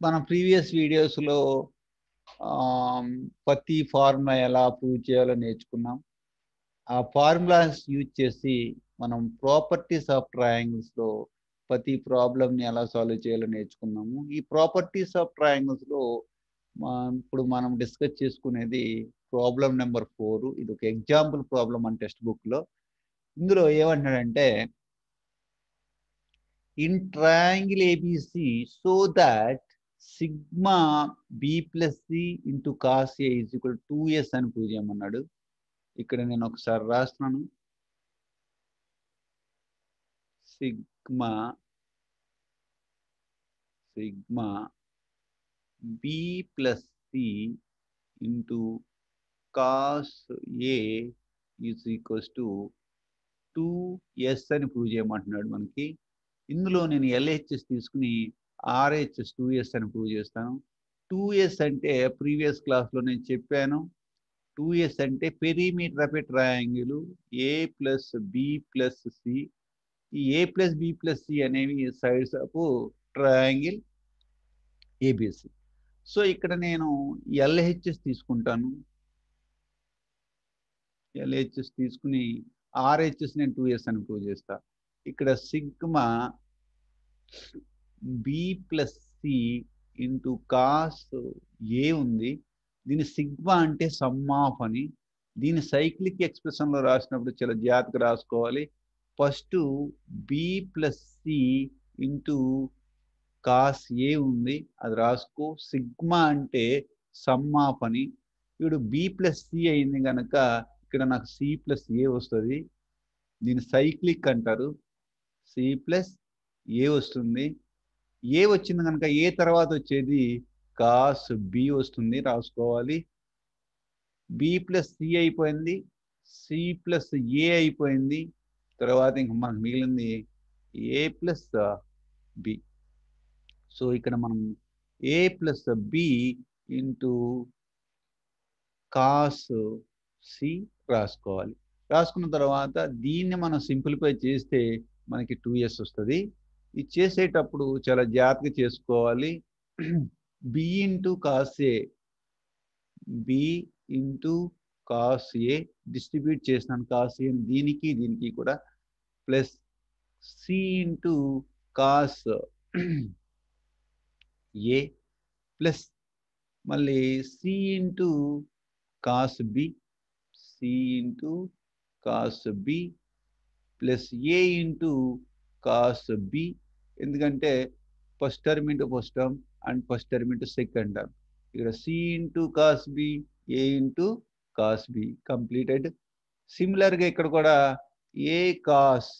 మనం ప్రీవియస్ వీడియోస్లో ప్రతి ఫార్ములా ఎలా ప్రూవ్ చేయాలో నేర్చుకున్నాం. ఆ ఫార్ములాస్ యూజ్ చేసి మనం ప్రాపర్టీస్ ఆఫ్ ట్రయాంగిల్స్లో ప్రతి ప్రాబ్లమ్ని ఎలా సాల్వ్ చేయాలో నేర్చుకున్నాము. ఈ ప్రాపర్టీస్ ఆఫ్ ట్రయాంగిల్స్లో ఇప్పుడు మనం డిస్కస్ చేసుకునేది ప్రాబ్లం నెంబర్ 4. ఇది ఒక ఎగ్జాంపుల్ ప్రాబ్లం మన టెక్స్ట్ బుక్లో. ఇందులో ఏమంటాడంటే in triangle ABC so that sigma b plus c into cos a is equal to 2s అని ప్రూవ్ చేయమన్నాడు. ఇక్కడ నేను ఒకసారి రాస్తున్నాను. Sigma b plus c into cos a is equals to 2s అని ప్రూవ్ చేయమంటున్నాడు మనకి. ఇందులో నేను LHS తీసుకుని RHS 2s అని ప్రూవ్ చేస్తాను. 2s అంటే ప్రీవియస్ క్లాస్లో నేను చెప్పాను. 2s అంటే perimeter of a triangle a plus b plus c. ఈ a plus b plus c అనేవి sides of triangle ABC. So ఇక్కడ నేను LHS తీసుకుంటాను. LHS తీసుకుని RHS నేను 2s అని ప్రూవ్ చేస్తా. ఇక్కడ sigma B plus C into cos A ఉంది. దీని సిగ్మా అంటే సమ్ ఆఫ్ అని. దీని సైక్లిక్ ఎక్స్ప్రెషన్లో రాసినప్పుడు చాలా జాగ్రత్తగా రాసుకోవాలి. First B plus C into cos A ఉంది, అది రాసుకో. సిగ్మా అంటే సమ్ ఆఫ్ అని. ఇప్పుడు బి ప్లస్ సి అయింది కనుక ఇక్కడ నాకు సి ప్లస్ ఏ వస్తుంది. దీని సైక్లిక్ అంటారు. సి ప్లస్ ఏ వస్తుంది. ఏ వచ్చింది కనుక ఏ తర్వాత వచ్చేది కాస్ బి వస్తుంది, రాసుకోవాలి. బి ప్లస్ సి అయిపోయింది, సి ప్లస్ ఏ అయిపోయింది. తర్వాత ఇంక మనకు మిగిలింది ఏ ప్లస్ బి. సో ఇక్కడ మనం a plus b into cos c రాసుకోవాలి. రాసుకున్న తర్వాత దీన్ని మనం సింప్లిఫై చేస్తే మనకి 2s వస్తుంది. ఇది చేసేటప్పుడు చాలా జాగ్రత్తగా చేసుకోవాలి. B into cos a, b into cos a distribute చేసినాను. కాస్ ఏ దీనికి దీనికి కూడా ప్లస్ సి ఇంటూ కాస్ ఏ ప్లస్ మళ్ళీ c into cos b, c into cos B plus a into cos b. ఎందుకంటే first term into first term and first term into second term. ఇక్కడ c into cos b, a into cos b completed. సిమిలర్గా ఇక్కడ కూడా a cos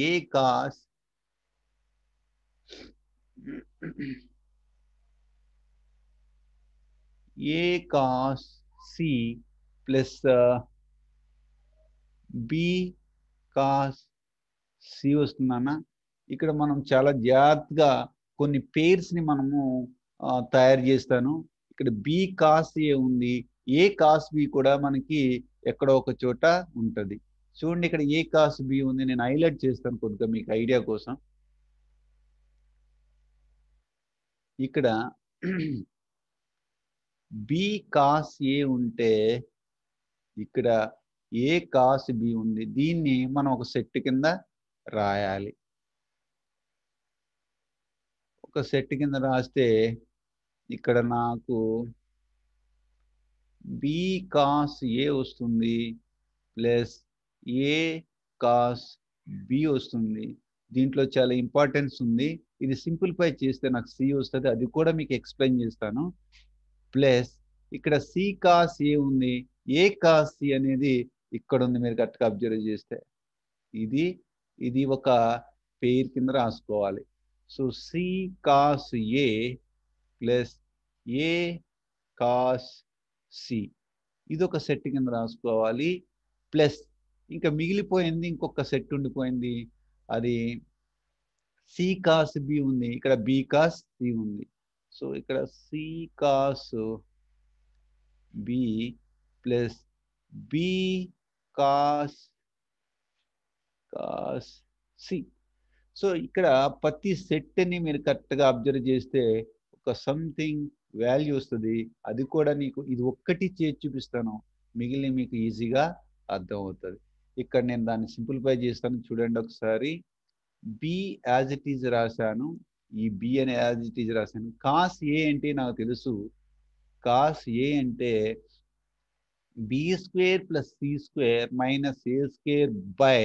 a cos c plus B cos C వస్తుందన్న. ఇక్కడ మనం చాలా జాగ్రత్తగా కొన్ని పేర్స్ని మనము తయారు చేస్తాను. ఇక్కడ బి కాస్ ఏ ఉంది, ఏ కాస్ బి కూడా మనకి ఎక్కడో ఒక చోట ఉంటుంది. చూడండి ఇక్కడ ఏ కాస్ బి ఉంది, నేను హైలైట్ చేస్తాను కొద్దిగా మీకు ఐడియా కోసం. ఇక్కడ బి కాస్ ఏ ఉంటే ఇక్కడ ఏ కాస్ బి ఉంది. దీన్ని మనం ఒక సెట్ కింద రాయాలి. ఒక సెట్ కింద రాస్తే ఇక్కడ నాకు బి కాస్ ఏ వస్తుంది ప్లస్ ఏ కాస్ బి వస్తుంది. దీంట్లో చాలా ఇంపార్టెన్స్ ఉంది. ఇది సింప్లిఫై చేస్తే నాకు సి వస్తుంది, అది కూడా మీకు ఎక్స్ప్లెయిన్ చేస్తాను. ప్లస్ ఇక్కడ సి కాస్ ఏ ఉంది, ఏ కాస్ సి అనేది ఇక్కడ ఉంది. మీరు కరెక్ట్గా అబ్జర్వ్ చేస్తే ఇది ఒక పేర్ కింద రాసుకోవాలి. So C cos A plus A cos C ఇది ఒక సెట్ కింద రాసుకోవాలి. ప్లస్ ఇంకా మిగిలిపోయింది ఇంకొక సెట్ ఉండిపోయింది, అది సి కాస్ బి ఉంది, ఇక్కడ బి కాస్ సి ఉంది. సో ఇక్కడ C cos B plus B cos C. So ఇక్కడ ప్రతి సెట్ని మీరు కరెక్ట్గా అబ్జర్వ్ చేస్తే ఒక సంథింగ్ వాల్యూ వస్తుంది. అది కూడా నీకు ఇది ఒక్కటి చేసి చూపిస్తాను, మిగిలిన మీకు ఈజీగా అర్థమవుతుంది. ఇక్కడ నేను దాన్ని సింప్లిఫై చేస్తాను, చూడండి ఒకసారి. బి యాజ్ ఇట్ ఈజ్ రాశాను, ఈ బి అనే యాజ్ ఇట్ ఈజ్ రాశాను. కాస్ ఏ అంటే నాకు తెలుసు, కాస్ ఏ అంటే b square plus c square minus a square by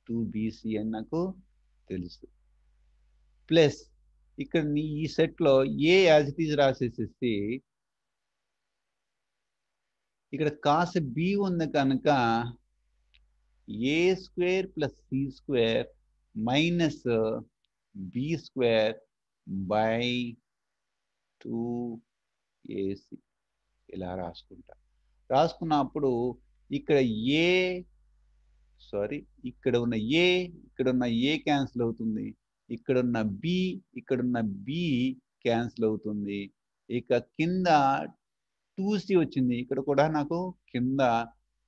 2bc అని నాకు తెలుసు. ప్లస్ ఇక్కడ ఈ సెట్లో ఏ యాజ్ ఇట్ ఈజ్ రాసేసేసి ఇక్కడ కాస్ బి ఉంది కనుక a square plus c square minus b square by 2ac ఇలా రాసుకుంటా. రాసుకున్నప్పుడు ఇక్కడ ఏ ఇక్కడ ఉన్న ఏ క్యాన్సిల్ అవుతుంది, ఇక్కడున్న బి క్యాన్సిల్ అవుతుంది. ఇక కింద 2c వచ్చింది, ఇక్కడ కూడా నాకు కింద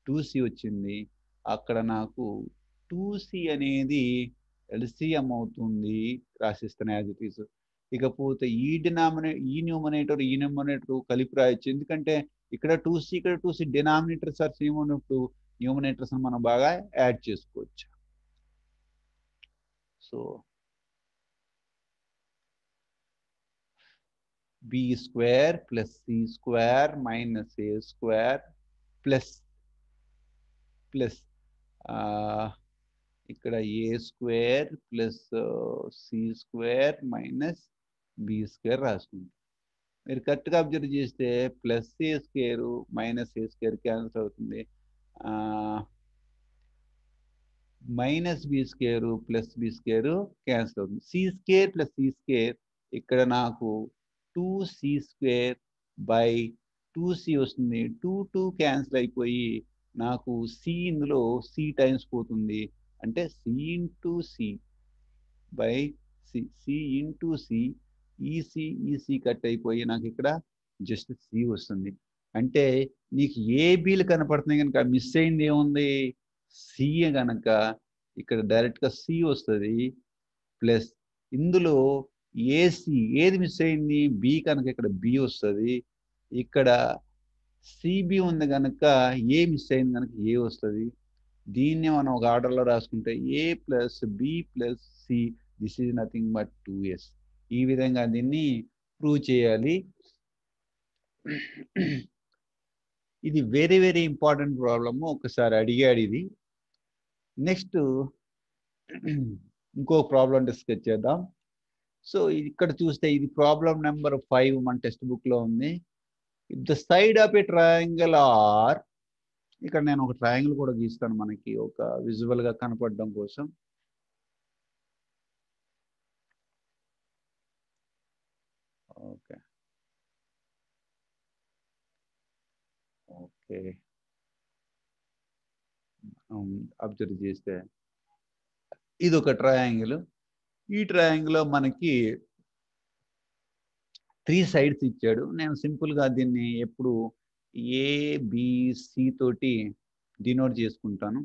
2c వచ్చింది. అక్కడ నాకు 2c అనేది ఎల్సిఎం అవుతుంది, రాసిస్తాను యాజ్ ఇట్ ఈస్. ఇకపోతే ఈ న్యూమరేటర్ కలిపి రాయొచ్చు, ఎందుకంటే ఇక్కడ 2c ఇక్కడ 2c డినామినేటర్స్ ఆర్ సేమ్ ఉన్నప్పుడు న్యూమరేటర్స్ మనం బాగా యాడ్ చేసుకోవచ్చు. So b square plus c square minus a square plus ఇక్కడ a square plus c square minus b square రాసుకుంటాం. మీరు కరెక్ట్గా అబ్జర్వ్ చేస్తే plus a square minus a square cancel అవుతుంది, minus b square plus b square cancel అవుతుంది. C square plus c square ఇక్కడ నాకు 2c square by 2c వస్తుంది. 2 cancel అయిపోయి నాకు సి ఇందులో సి టైమ్స్ పోతుంది, అంటే c into c by c into c, ఈసి కట్ అయిపోయి నాకు ఇక్కడ జస్ట్ సి వస్తుంది. అంటే నీకు ఏ బీలు కనపడుతున్నాయి కనుక మిస్ అయింది ఏముంది, సి కనుక ఇక్కడ డైరెక్ట్గా సి వస్తుంది. ప్లస్ ఇందులో ఏసి ఏది మిస్ అయింది, బి కనుక ఇక్కడ బి వస్తుంది. ఇక్కడ సిబి ఉంది కనుక ఏ మిస్ అయింది కనుక ఏ వస్తుంది. దీన్ని మనం ఒక ఆర్డర్లో రాసుకుంటే a plus b plus c, this is nothing but 2s. ఈ విధంగా దీన్ని ప్రూవ్ చేయాలి. ఇది వెరీ వెరీ ఇంపార్టెంట్ ప్రాబ్లము, ఒకసారి అడిగాడు ఇది. నెక్స్ట్ ఇంకో ప్రాబ్లం డిస్కస్ చేద్దాం. సో ఇక్కడ చూస్తే ఇది ప్రాబ్లం నెంబర్ 5 మన టెక్స్ట్ బుక్ లో ఉంది. The side of a triangle R, ఇక్కడ నేను ఒక ట్రయాంగిల్ కూడా గీస్తాను మనకి ఒక విజువల్ గా కనపడడం కోసం. ఓకే ఓకే అబ్జర్వ్ చేస్తే ఇది ఒక ట్రయాంగిల్. ఈ ట్రయాంగిల్ మనకి 3 సైడ్స్ ఇచ్చాడు. నేను సింపుల్గా దీన్ని ఎప్పుడు ఏబిసి తోటి డినోట్ చేసుకుంటాను.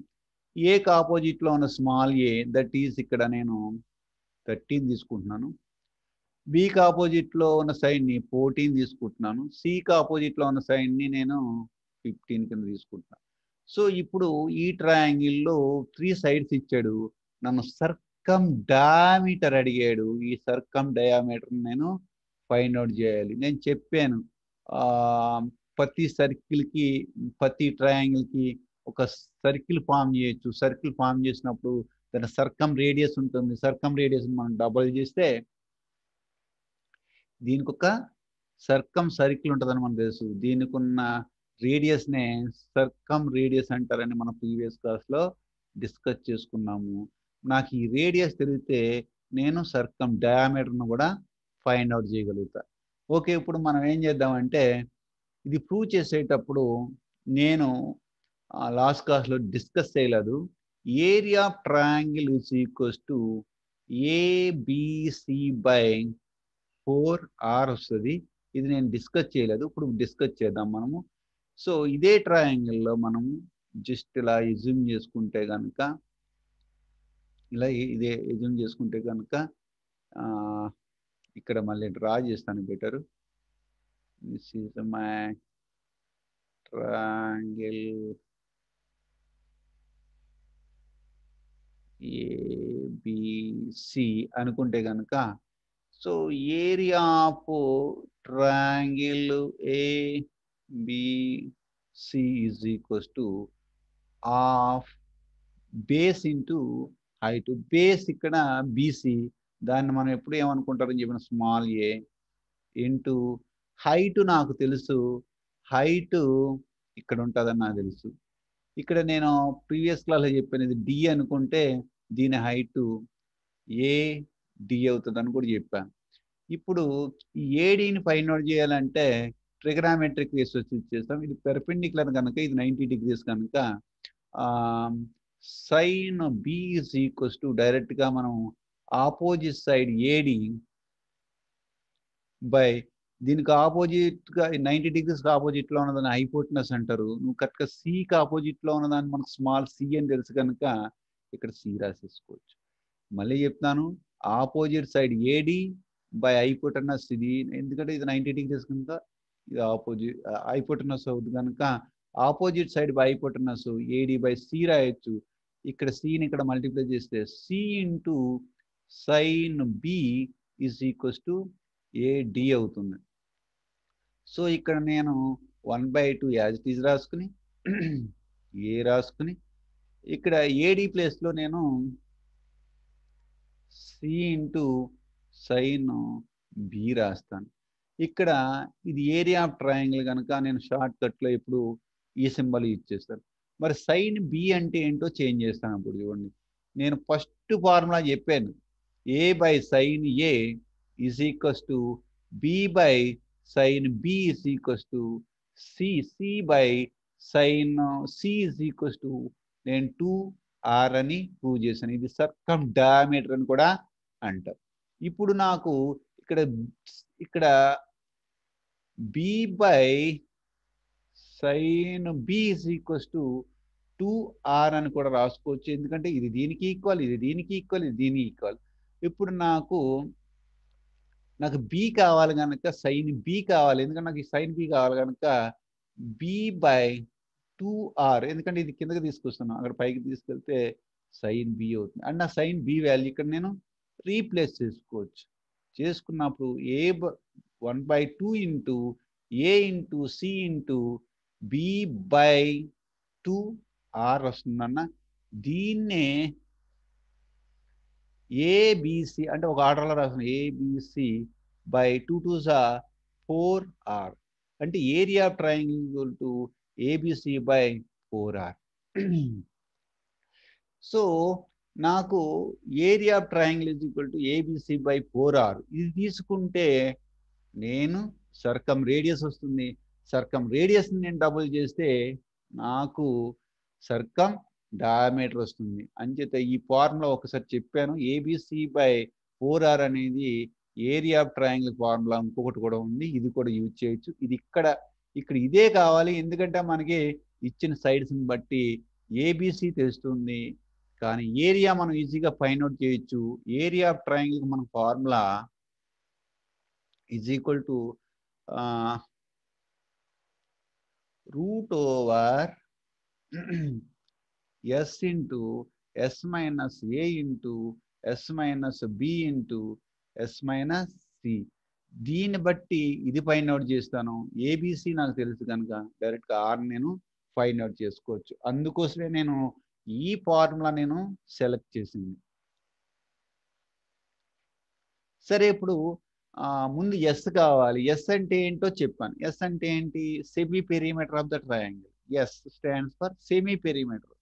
ఏకి ఆపోజిట్లో ఉన్న స్మాల్ ఏ, దట్ ఈస్ ఇక్కడ నేను 13 తీసుకుంటున్నాను. బికి ఆపోజిట్లో ఉన్న సైడ్ని 14 తీసుకుంటున్నాను. సికి ఆపోజిట్లో ఉన్న సైడ్ని నేను 15 కింద తీసుకుంటున్నాను. సో ఇప్పుడు ఈ ట్రయాంగిల్లో 3 సైడ్స్ ఇచ్చాడు, నన్ను సర్కమ్ డయామీటర్ అడిగాడు. ఈ సర్కమ్ డయామీటర్ నేను ఫైండ్ అవుట్ చేయాలి. నేను చెప్పాను ప్రతి సర్కిల్కి ప్రతి ట్రయాంగిల్కి ఒక సర్కిల్ ఫామ్ చేయొచ్చు. సర్కిల్ ఫామ్ చేసినప్పుడు దాని సర్కమ్ రేడియస్ ఉంటుంది. సర్కమ్ రేడియస్ మనం డబుల్ చేస్తే దీనికి ఒక సర్కిల్ ఉంటుందని మనకు తెలుసు. దీనికి ఉన్న రేడియస్నే సర్కమ్ రేడియస్ అంటారని మనం ప్రీవియస్ క్లాస్లో డిస్కస్ చేసుకున్నాము. నాకు ఈ రేడియస్ తెలిస్తే నేను సర్కమ్ డయామీటర్ను కూడా ఫైండ్ అవుట్ చేయగలుగుతా. ఓకే, ఇప్పుడు మనం ఏం చేద్దామంటే ఇది ప్రూవ్ చేసేటప్పుడు నేను లాస్ట్ క్లాస్లో డిస్కస్ చేయలేదు. Area of triangle is equals to ABC by 4r వస్తుంది. ఇది నేను డిస్కస్ చేయలేదు, ఇప్పుడు డిస్కస్ చేద్దాం మనము. సో ఇదే ట్రయాంగిల్లో మనము జస్ట్ ఇలా జూమ్ చేసుకుంటే కనుక ఇలా ఇదే ఎజ్యూమ్ చేసుకుంటే కనుక ఇక్కడ మళ్ళీ డ్రా చేస్తాను better. This is my triangle ABC అనుకుంటే కనుక, so area of triangle ABC is equals to half base into height. Base ఇక్కడ బీసీ, దాన్ని మనం ఎప్పుడు ఏమనుకుంటారని చెప్పిన స్మాల్ ఏ ఇంటూ హైట్ నాకు తెలుసు, హైట్ ఇక్కడ ఉంటుందని నాకు తెలుసు. ఇక్కడ నేను ప్రీవియస్ క్లాస్లో చెప్పినది డి అనుకుంటే దీని హైట్ ఏ డి అవుతుందని కూడా చెప్పాను. ఇప్పుడు ఈ ఏడీని ఫైండ్ అవుట్ చేయాలంటే ట్రిగనామెట్రిక్ రేషియోస్ ఇచ్చేస్తాం. ఇది పెర్పెండిక్యులర్ కనుక ఇది 90 degrees కనుక sine B is equals to డైరెక్ట్గా మనం ఆపోజిట్ సైడ్ ఏడి బై దీనికి ఆపోజిట్గా 90 degrees ఆపోజిట్లో ఉన్నదాన్ని హైపోటెనస్ అంటారు. నువ్వు కరెక్ట్గా సికి ఆపోజిట్లో ఉన్నదాన్ని మనకు స్మాల్ సి అని తెలుసు కనుక ఇక్కడ సి రాసేసుకోవచ్చు. మళ్ళీ చెప్తాను, opposite side AD by hypotenuse ఇది, ఎందుకంటే ఇది 90 degrees కనుక ఇది ఆపోజిట్ హైపోటెనస్ అవుతుంది కనుక opposite side by hypotenuse AD by C రాయొచ్చు. ఇక్కడ సిని ఇక్కడ మల్టిప్లై చేస్తే C into sine B is equals to AD అవుతుంది. సో ఇక్కడ నేను 1/2 యాజ్ ఇట్ ఈజ్ రాసుకుని ఏ రాసుకుని ఇక్కడ ఏడి ప్లేస్లో నేను సి ఇంటూ సైన్ బి రాస్తాను. ఇక్కడ ఇది ఏరియా ఆఫ్ ట్రయాంగిల్ కనుక నేను షార్ట్ కట్లో ఇప్పుడు ఈ సింబల్ యూజ్ చేస్తాను. మరి సైన్ బి అంటే ఏంటో చేంజ్ చేస్తాను. అప్పుడు చూడండి, నేను ఫస్ట్ ఫార్ములా చెప్పాను, a by sine a is equals to b by sine B is equals to c by sine c is equals to నేను 2r అని ప్రూవ్ చేశాను. ఇది సర్కమ్ డయామీటర్ అని కూడా అంటారు. ఇప్పుడు నాకు ఇక్కడ B by sine B is equals to 2r అని కూడా రాసుకోవచ్చు, ఎందుకంటే ఇది దీనికి ఈక్వల్, ఇది దీనికి ఈక్వల్, ఇది దీనికి ఈక్వల్. ఇప్పుడు నాకు బి కావాలి కనుక సైన్ బి కావాలి, ఎందుకంటే నాకు ఈ సైన్ బి కావాలి కనుక బి బై 2r, ఎందుకంటే ఇది కిందకి తీసుకొస్తున్నాను, అక్కడ పైకి తీసుకెళ్తే సైన్ బి అవుతుంది. అండ్ నా సైన్ బి వాల్యూ ఇక్కడ నేను రీప్లేస్ చేసుకోవచ్చు. చేసుకున్నప్పుడు A 1/2 into A into C into B by 2r వస్తుందన్న. దీన్నే ఏబిసి అంటే ఒక ఆర్డర్లో రాసిన ఏబిసి బై 2 2s 4r అంటే area of triangle equal to ABC by 4r. So నాకు area of triangle is equal to ABC by 4r. ఇది తీసుకుంటే నేను సర్కం రేడియస్ వస్తుంది. సర్కం రేడియస్ని నేను డబుల్ చేస్తే నాకు సర్కం డయామీటర్ వస్తుంది. అంచేత ఈ ఫార్ములా ఒకసారి చెప్పాను, ఏబిసి బై 4r అనేది ఏరియా ఆఫ్ ట్రయాంగిల్ ఫార్ములా. ఇంకొకటి కూడా ఉంది, ఇది కూడా యూజ్ చేయొచ్చు. ఇది ఇక్కడ ఇదే కావాలి, ఎందుకంటే మనకి ఇచ్చిన సైడ్స్ని బట్టి ఏబిసి తెలుస్తుంది, కానీ ఏరియా మనం ఈజీగా ఫైండ్ అవుట్ చేయొచ్చు. ఏరియా ఆఫ్ ట్రయాంగిల్ మన formula is equal to root over S into S minus A into S minus B into S minus C. దీన్ని బట్టి ఇది ఫైండ్ అవుట్ చేస్తాను. ఏబిసి నాకు తెలుసు కనుక డైరెక్ట్గా ఆర్ నేను ఫైండ్ అవుట్ చేసుకోవచ్చు. అందుకోసమే నేను ఈ ఫార్ములా నేను సెలెక్ట్ చేసింది. సరే, ఇప్పుడు ముందు ఎస్ కావాలి. ఎస్ అంటే ఏంటో చెప్పాను. ఎస్ అంటే ఏంటి? Semi perimeter of the triangle. S stands for semi perimeter.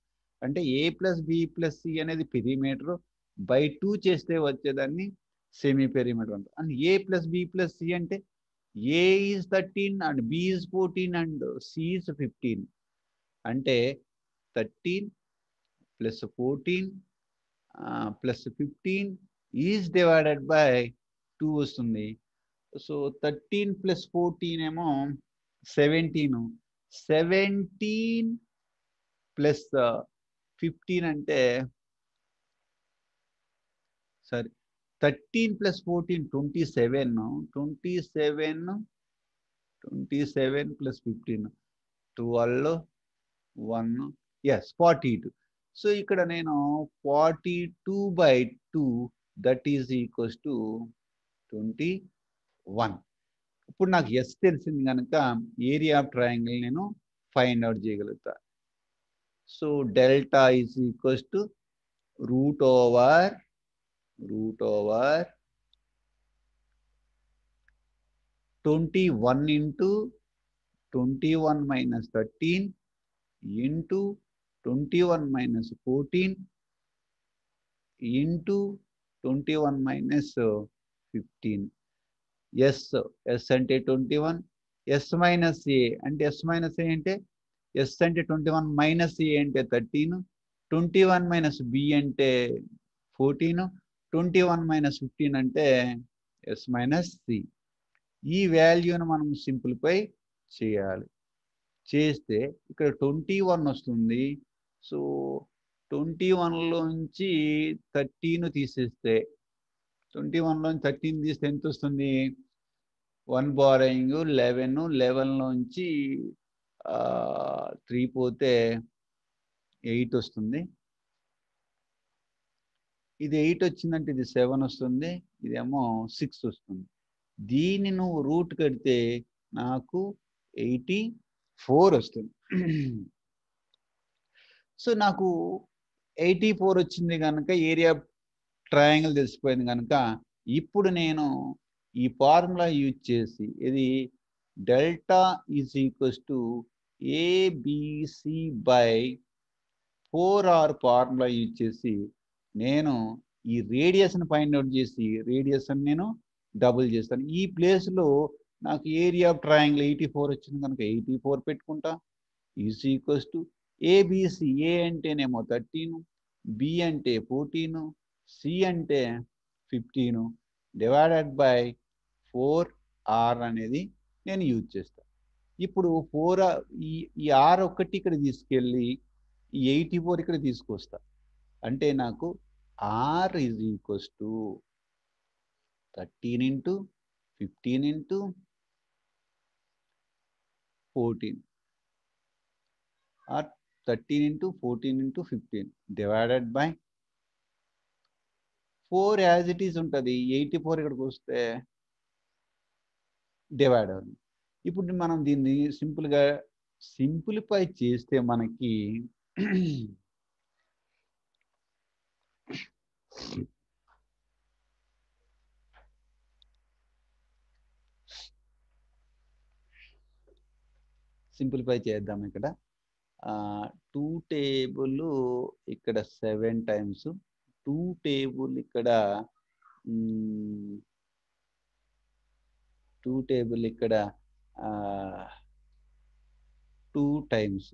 అంటే a plus b plus c అనేది పెరిమీటర్ బై 2 చేస్తే వచ్చేదాన్ని సెమీ పెరిమీటర్ అంటారు. And a plus b plus c అంటే a is 13 and b is 14 and c is 15. అంటే 13 plus 14 plus 15 is divided by 2 వస్తుంది. So 13 plus 14 ఏమో 17. 17 plus 15 అంటే సరే 13 + 14 27, 27 27 + 15 12 1 yes 42. సో ఇక్కడ నేను 42/2 దట్ ఈజ్ ఈక్వల్స్ టు 21. ఇప్పుడు నాకు ఎస్ తెలిసింది కనుక ఏరియా ఆఫ్ ట్రయాంగిల్ నేను ఫైండ్ అవుట్ చేయగలుగుతా. So delta is equals to root over 21 into 21 minus 13 into 21 minus 14 into 21 minus 15. Yes అంటే 21, ఎస్ మైనస్ ఏ అంటే ఎస్ మైనస్ ఏ అంటే ఎస్ అంటే 21 మైనస్ ఏ అంటే 13, 21 మైనస్ బి అంటే 14, 21 మైనస్ 15 అంటే ఎస్ మైనస్ సి. ఈ వాల్యూను మనం సింప్లిఫై చేయాలి. చేస్తే ఇక్కడ 21 వస్తుంది. సో 21లోంచి 13 తీసేస్తే 21లోంచి 13 తీస్తే ఎంత వస్తుంది? 1 బారోయింగ్ 11, 11లోంచి 3 పోతే 8 వస్తుంది. ఇది 8 వచ్చిందంటే ఇది 7 వస్తుంది, ఇదేమో 6 వస్తుంది. దీన్ని నువ్వు రూట్ కడితే నాకు 84 వస్తుంది. సో నాకు 84 వచ్చింది కనుక ఏరియా ట్రయాంగిల్ తెలిసిపోయింది కనుక ఇప్పుడు నేను ఈ ఫార్ములా యూజ్ చేసి ఇది delta is equals to ABC/4R formula use చేసి నేను ఈ రేడియస్ని ఫైండ్ అవుట్ చేసి రేడియస్ని నేను డబుల్ చేస్తాను. ఈ ప్లేస్లో నాకు ఏరియా ఆఫ్ ట్రయాంగిల్ 84 వచ్చింది కనుక 84 పెట్టుకుంటా. ఈజ్ ఈక్వల్స్ టు ఏబిసి, ఏ అంటేనేమో 13, బి అంటే 14, సి అంటే 15 డివైడెడ్ బై 4R అనేది నేను యూజ్ చేస్తాను. ఇప్పుడు 4 ఈ ఆర్ ఒక్కటి ఇక్కడ తీసుకెళ్ళి ఈ 84 ఇక్కడ తీసుకొస్తా. అంటే నాకు R is equals to 13 into 15 into 14 or 13 into 14 into 15 divided by 4 as it is ఉంటుంది. 84 ఇక్కడికి వస్తే డివైడ్ అవుతుంది. ఇప్పుడు మనం దీన్ని సింపుల్గా సింప్లిఫై చేస్తే మనకి సింప్లిఫై చేద్దాం. ఇక్కడ 2 టేబుల్ ఇక్కడ 7 times, 2 టేబుల్ ఇక్కడ 2 టేబుల్ ఇక్కడ 2 times.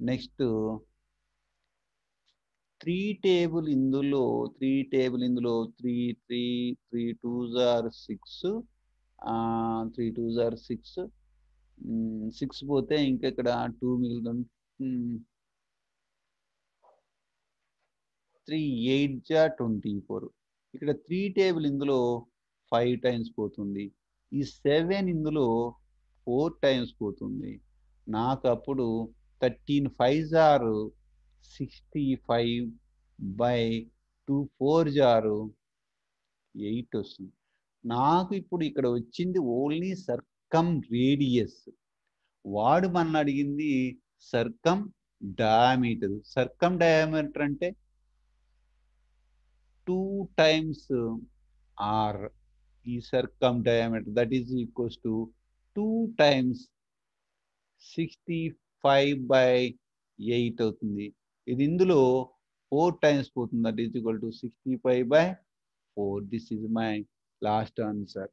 నెక్స్ట్ 3 టేబుల్ ఇందులో 3 3 2s are 6, 3 2s are 6, 6 పోతే ఇంకా ఇక్కడ 2 మిగులుతుంది. 3 8 24. ఇక్కడ 3 టేబుల్ ఇందులో 5 times పోతుంది. ఈ 7 ఇందులో 4 times పోతుంది. నాకు అప్పుడు 13 5s are 65/2 4s are 8 వస్తుంది. నాకు ఇప్పుడు ఇక్కడ వచ్చింది ఓన్లీ సర్కమ్ రేడియస్. వాడు మన అడిగింది సర్కమ్ డయామీటర్. సర్కమ్ డయామీటర్ అంటే 2 times R. ఈ circum diameter that is equals to 2 times 65/8 అవుతుంది. ఇది ఇందులో 4 times పోతుంది. That is equal to 65/4. This is my last answer.